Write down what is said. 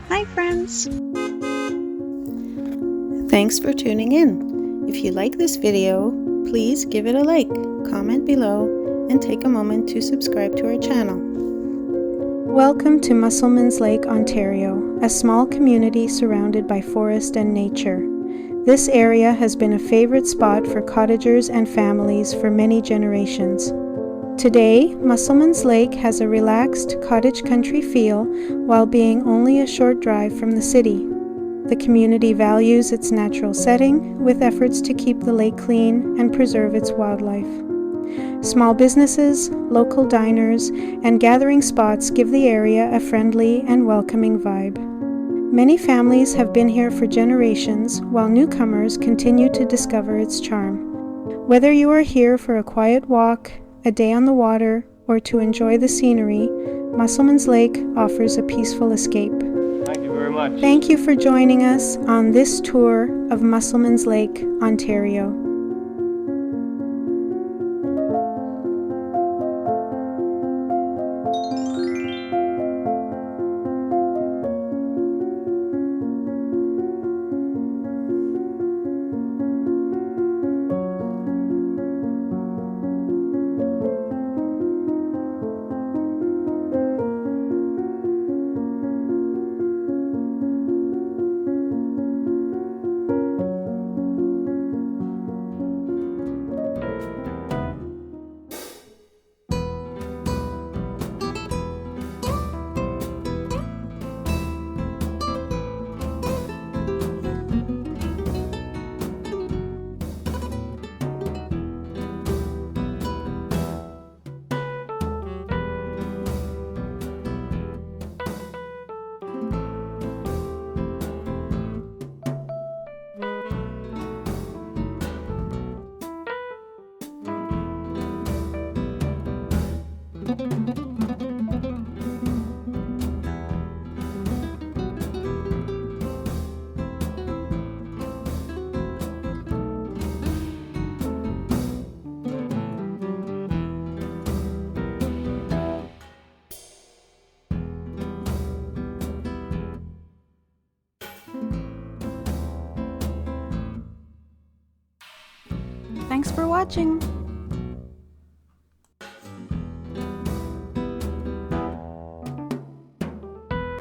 Hi friends! Thanks for tuning in. If you like this video, please give it a like, comment below, and take a moment to subscribe to our channel. Welcome to Musselmans Lake, Ontario, a small community surrounded by forest and nature. This area has been a favorite spot for cottagers and families for many generations. Today, Musselmans Lake has a relaxed cottage country feel while being only a short drive from the city. The community values its natural setting with efforts to keep the lake clean and preserve its wildlife. Small businesses, local diners, and gathering spots give the area a friendly and welcoming vibe. Many families have been here for generations, while newcomers continue to discover its charm. Whether you are here for a quiet walk, a day on the water, or to enjoy the scenery, Musselmans Lake offers a peaceful escape. Thank you very much. Thank you for joining us on this tour of Musselmans Lake, Ontario. Thanks for watching!